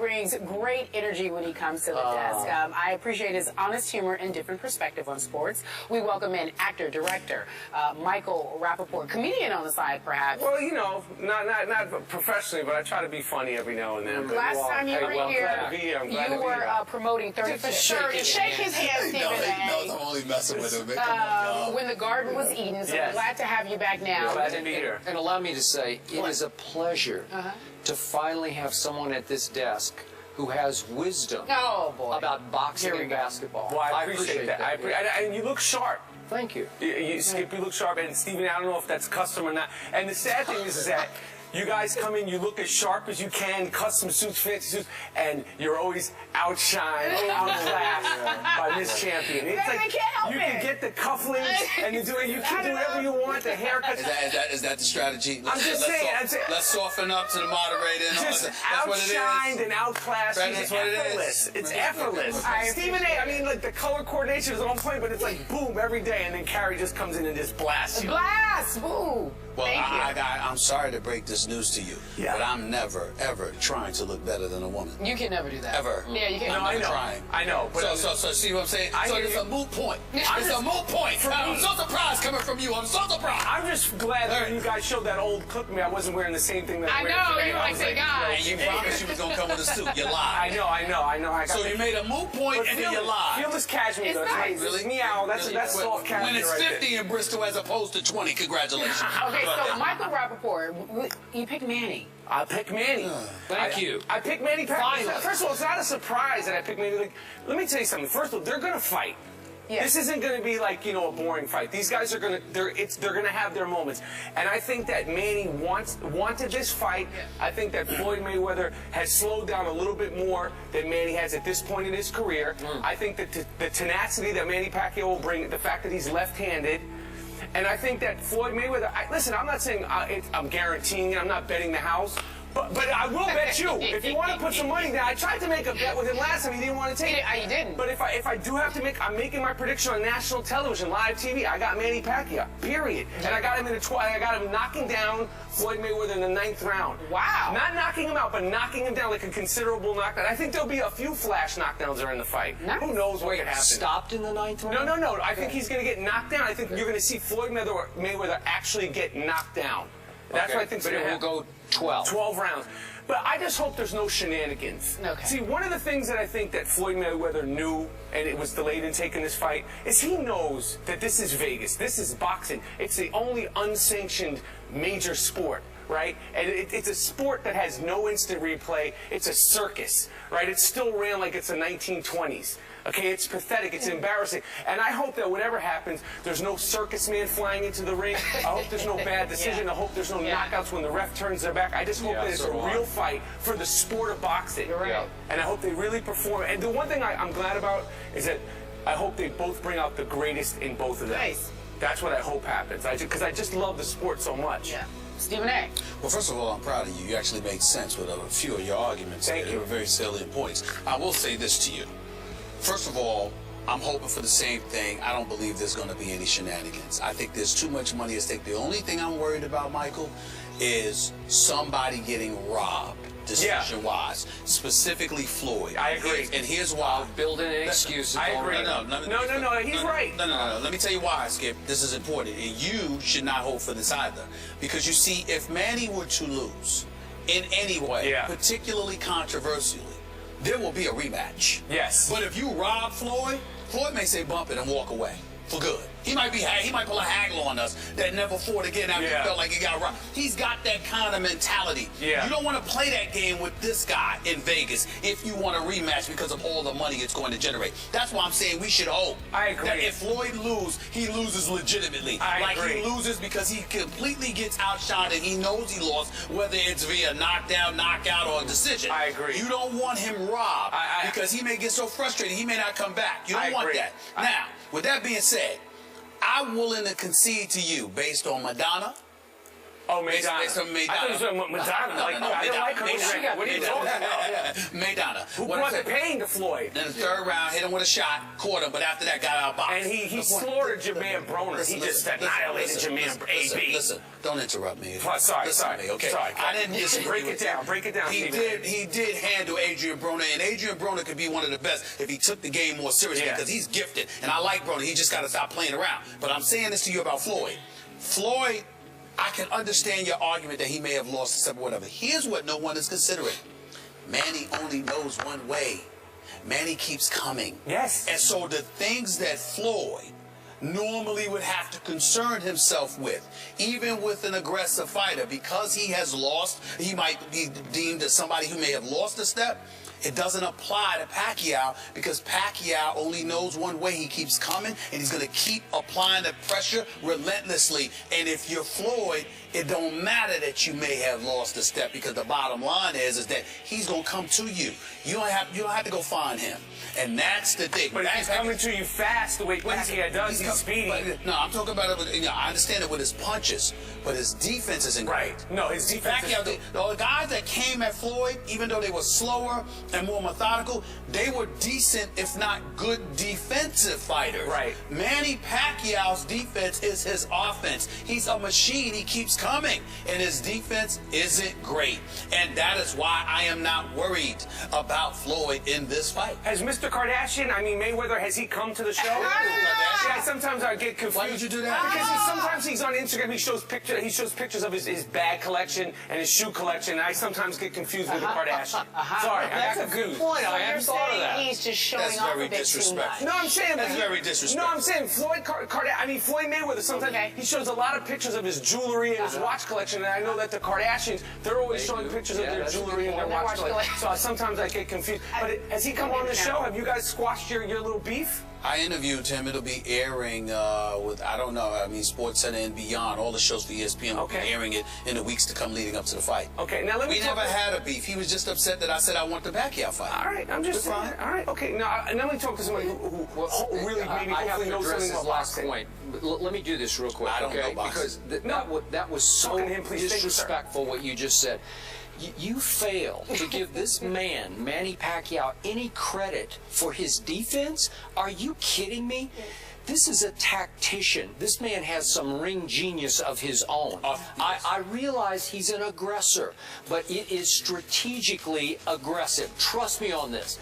brings great energy when he comes to the desk. I appreciate his honest humor and different perspective on sports. We welcome in actor, director, Michael Rappaport, comedian on the side, perhaps. Well, you know, not professionally, but I try to be funny every now and then. Last time you were here, you were promoting 30 for 30. Shake his hand, Stephen A. He knows I'm only messing with him. When the garden was eaten, so we're glad to have you back now. Glad to be here. And allow me to say, it is a pleasure to finally have someone at this desk who has wisdom about boxing and basketball. Well, I appreciate that. And you look sharp. Thank you. Skip, you look sharp. And Stephen, I don't know if that's custom or not. And the sad thing is that you guys come in, you look as sharp as you can, custom suits, fancy suits, and you're always outshined, outclassed by Miss Champion. It's like you can get the cufflinks and you can do whatever you want, the haircuts. Is that the strategy? I'm just saying. Let's soften up to the moderator. Just outshined and outclassed. That's what it is. It's effortless. Stephen A., I mean, like the color coordination is on point, but it's like boom every day, and then Carrie just comes in and just blasts you. Blast! Boo! Well, I'm sorry to break this news to you, but I'm never, ever trying to look better than a woman. You can never do that. Ever. Yeah, you can. I'm not trying. I know. But so see what I'm saying? So it's a moot point. It's a moot point. I'm so surprised coming from you. I'm so surprised. I'm just glad that you guys showed that old clip of me. I wasn't wearing the same thing that I wear today. You were like the guy. And you promised you was going to come with a suit. You lied. I know. So you made a moot point and then you lied. Feel this cashmere, though. Nice. Really? Meow. That's soft cashmere. When it's 50 in Bristol as opposed to 20, congratulations. Okay, so Michael Rappaport, you picked Manny. I picked Manny. Thank you. I picked Manny Pacquiao. First of all, it's not a surprise that I picked Manny. Like, let me tell you something. First of all, they're going to fight. Yeah. This isn't going to be like, you know, a boring fight. These guys are going to, they're going to have their moments. And I think that Manny wanted this fight. Yeah. I think that Floyd Mayweather has slowed down a little bit more than Manny has at this point in his career. I think that the tenacity that Manny Pacquiao will bring, the fact that he's left-handed, and I think that Floyd Mayweather, listen, I'm not saying I'm guaranteeing it, I'm not betting the house, but I will bet you. If you want to put some money down, I tried to make a bet with him last time, he didn't want to take it. You didn't. But if I do have to I'm making my prediction on national television, live TV, I got Manny Pacquiao, period. And I got him I got him knocking down Floyd Mayweather in the 9th round. Wow. Not knocking him out, but knocking him down like a considerable knockdown. I think there'll be a few flash knockdowns during the fight. Nice. Who knows what could happen. Stopped in the 9th round? No. I think he's going to get knocked down. I think you're going to see Floyd Mayweather actually get knocked down. That's what I think. But it will go 12. 12 rounds. But I just hope there's no shenanigans. Okay. See, one of the things that I think that Floyd Mayweather knew, and it was delayed in taking this fight, is he knows that this is Vegas. This is boxing. It's the only unsanctioned major sport, right? And it's a sport that has no instant replay. It's a circus, right? It still ran like it's the 1920s. Okay, it's pathetic, it's embarrassing. And I hope that whatever happens, there's no circus man flying into the ring. I hope there's no bad decision. I hope there's no knockouts when the ref turns their back. I just hope that it's a real fight for the sport of boxing. You're right. And I hope they really perform. And the one thing I'm glad about is that I hope they both bring out the greatest in both of them. Nice. That's what I hope happens. Because I just love the sport so much. Yeah. Stephen A. Well, first of all, I'm proud of you. You actually made sense with a few of your arguments. Thank you. They were very salient points. I will say this to you. First of all, I'm hoping for the same thing. I don't believe there's going to be any shenanigans. I think there's too much money at stake. The only thing I'm worried about, Michael, is somebody getting robbed, decision-wise, specifically Floyd. I agree. And here's why. Building an excuse. I agree. No, he's right. No. Let me tell you why, Skip. This is important. And you should not hope for this either. Because you see, if Manny were to lose in any way, particularly controversially, there will be a rematch. Yes. But if you rob Floyd, Floyd may say bump it and walk away for good. He might pull a haggle on us that never fought again after he felt like he got robbed. He's got that kind of mentality. Yeah. You don't want to play that game with this guy in Vegas if you want a rematch because of all the money it's going to generate. That's why I'm saying we should hope that if Floyd loses, he loses legitimately. He loses because he completely gets outshined and he knows he lost, whether it's via knockdown, knockout, or decision. I agree. You don't want him robbed because he may get so frustrated he may not come back. You don't want that. Now, with that being said, I'm willing to concede to you based on Madonna, Oh, Madonna. I thought it was Madonna. I didn't like her. What are you talking about? Madonna. Who brought the pain to Floyd? In the third round, hit him with a shot, caught him, but after that, got out boxed. And he slaughtered Jermaine Broner. He just annihilated Jermaine AB. Listen, don't interrupt me. Sorry. To me, okay? Sorry. I didn't disagree. Break it down. He did handle Adrian Broner, and Adrian Broner could be one of the best if he took the game more seriously because he's gifted. And I like Broner. He just got to stop playing around. But I'm saying this to you about Floyd. Floyd, I can understand your argument that he may have lost the step or whatever. Here's what no one is considering. Manny only knows one way. Manny keeps coming. Yes. And so the things that Floyd normally would have to concern himself with, even with an aggressive fighter, because he has lost, he might be deemed as somebody who may have lost a step. It doesn't apply to Pacquiao because Pacquiao only knows one way. He keeps coming, and he's going to keep applying the pressure relentlessly. And if you're Floyd, it don't matter that you may have lost a step because the bottom line is that he's going to come to you. You don't have to go find him. And that's the thing. But if he's coming to you fast the way Pacquiao does, he's speedy. No, I'm talking about it. I understand it with his punches, but his defense isn't great. Right. No, his defense Pacquiao, the guys that came at Floyd, even though they were slower and more methodical, they were decent, if not good, defensive fighters. Right. Manny Pacquiao's defense is his offense. He's a machine. He keeps coming, and his defense isn't great. And that is why I am not worried about Floyd in this fight. Has Mr. Kardashian, I mean Mayweather, has he come to the show? Yeah, sometimes I get confused. Why would you do that? Because sometimes he's on Instagram, he shows pictures of his bag collection and his shoe collection, and I sometimes get confused with the Kardashian. Sorry, I got confused. Point. I hadn't thought of that. He's just showing off a bit too much. No, I'm saying that's very disrespectful. No, I'm saying Floyd Mayweather. Sometimes he shows a lot of pictures of his jewelry and his watch collection, and I know that the Kardashians, they're always showing pictures of their jewelry and their watch collection. So sometimes I get confused. But has he come on the show? Have you guys squashed your little beef? I interviewed him. It'll be airing with, I don't know, I mean, Sports Center and beyond. All the shows for ESPN will be airing it in the weeks to come leading up to the fight. Okay, now let me We never had a beef. He was just upset that I said I want the Pacquiao fight. All right, I'm just saying. All right, okay. Now let me talk to somebody who really maybe hopefully knows something about boxing. Point. Let me do this real quick, I don't know because that was so disrespectful what you just said. You fail to give this man, Manny Pacquiao, any credit for his defense? Are you kidding me? This is a tactician. This man has some ring genius of his own. I realize he's an aggressor, but it is strategically aggressive. Trust me on this.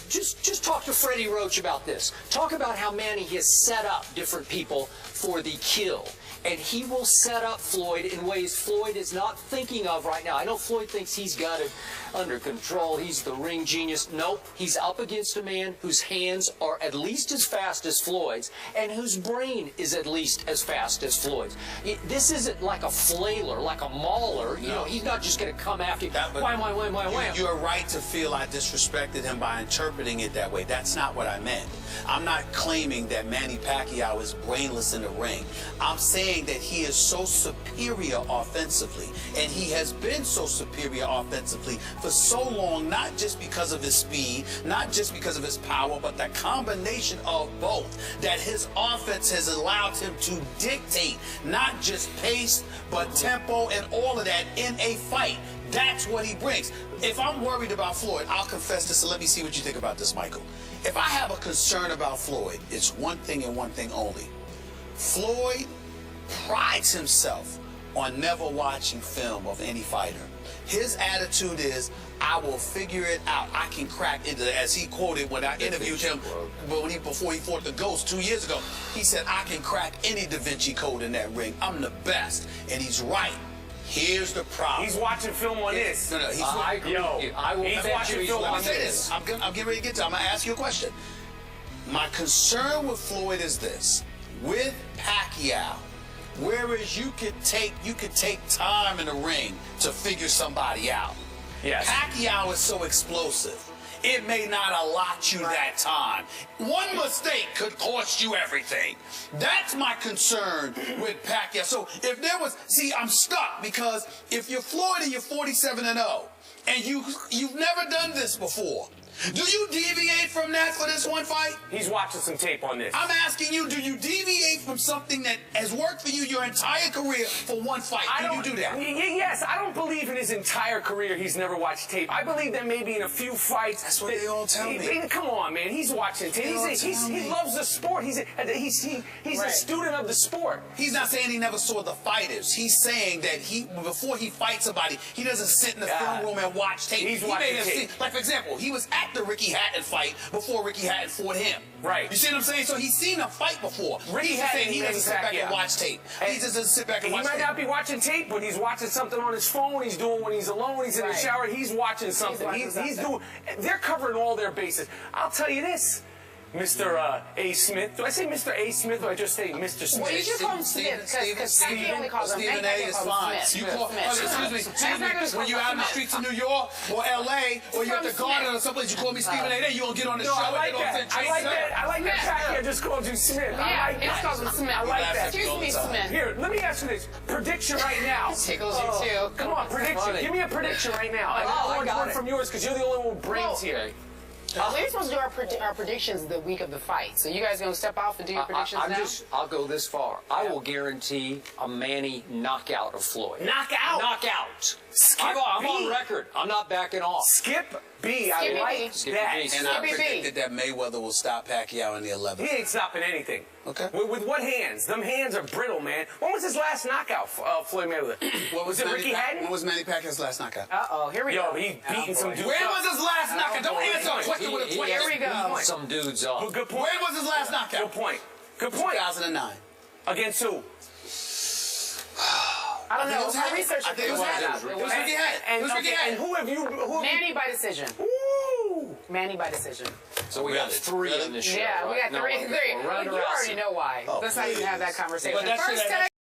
Just talk to Freddie Roach about this. Talk about how Manny has set up different people for the kill. And he will set up Floyd in ways Floyd is not thinking of right now. I know Floyd thinks he's got it under control. He's the ring genius. Nope. He's up against a man whose hands are at least as fast as Floyd's and whose brain is at least as fast as Floyd's. This isn't like a flailer, like a mauler. You know, he's not just going to come after you. Wham. You're right to feel I disrespected him by interpreting it that way. That's not what I meant. I'm not claiming that Manny Pacquiao is brainless in the ring. I'm saying that he is so superior offensively, and he has been so superior offensively for so long, not just because of his speed, not just because of his power, but the combination of both, that his offense has allowed him to dictate not just pace, but tempo and all of that in a fight. That's what he brings. If I'm worried about Floyd, I'll confess this, and let me see what you think about this, Michael. If I have a concern about Floyd, it's one thing and one thing only. Floyd prides himself on never watching film of any fighter. His attitude is, I will figure it out. I can crack into it. As he quoted when I interviewed him before he fought the Ghost 2 years ago, he said, I can crack any Da Vinci Code in that ring. I'm the best. And he's right. Here's the problem. He's watching film on this. No, he's I agree with you. I will bet you he's watching this. I'm getting ready to get to it. I'm going to ask you a question. My concern with Floyd is this. With Pacquiao, whereas you could take time in the ring to figure somebody out. Yes. Pacquiao is so explosive. It may not allot you that time. One mistake could cost you everything. That's my concern with Pacquiao. So if there was, I'm stuck because if you're Floyd and you're 47-0 and you've never done this before, Do you deviate from that for this one fight? He's watching some tape on this. I'm asking you, do you deviate from something that has worked for you your entire career for one fight? Do you do that? Yes, I don't believe in his entire career he's never watched tape. I believe that maybe in a few fights. That's what they all tell me. Come on, man. He's watching tape. He loves the sport. He's a student of the sport. He's not saying he never saw the fighters. He's saying that before he fights somebody, he doesn't sit in the film room and watch tape. He's watching tape. Like, for example, he was at the Ricky Hatton fight before Ricky Hatton fought him. Right. You see what I'm saying? So he's seen a fight before. Ricky Hatton, he doesn't sit back and watch tape. He just doesn't sit back and watch tape. He might not be watching tape, but he's watching something on his phone. He's doing when he's alone. He's in the shower. He's watching something. He's doing. They're covering all their bases. I'll tell you this. Mr. A. Smith. Do I say Mr. A. Smith or I just say Mr. Smith? Well, you should call him Smith because Pacquiao only calls him Stephen A. is fine. Excuse me. When you're out in the streets of New York or L.A. or you're at the Garden or someplace, you call me Stephen A. Then you gonna get on the show. I like that. I like that Pacquiao just called you Smith. Yeah, he just calls him Smith. I like that. Excuse me, Smith. Here, let me ask you this. Prediction right now. Tickles you too. Come on, prediction. Give me a prediction right now. I want one from yours because you're the only one with brains here. We're supposed to do our predictions the week of the fight. So you guys going to step off and do your predictions now? I'll go this far. I will guarantee a Manny knockout of Floyd. Knockout? Knockout. Skip I'm B. on record. I'm not backing off. Skip B. I Skip like B. that. And I predicted that Mayweather will stop Pacquiao in the 11th. He ain't stopping anything. Okay. With what hands? Them hands are brittle, man. When was his last knockout, Floyd Mayweather? What was it Ricky Hatton? When was Manny Pacquiao's last knockout? Uh-oh, here we go. Yo, he's beating some dudes. When was his last knockout? Don't answer a question with a twist. Here we go. Some dudes up. Good point. When was his last knockout? Good point. Good point. 2009. Against who? I don't know. I It was Ricky Hatton. It was Ricky Hatton. And who have you? Manny by decision. Ooh. Manny by decision. So we got three in the show. Yeah, we got right? three. We're You already know why. Let's not even have that conversation. But that shit First,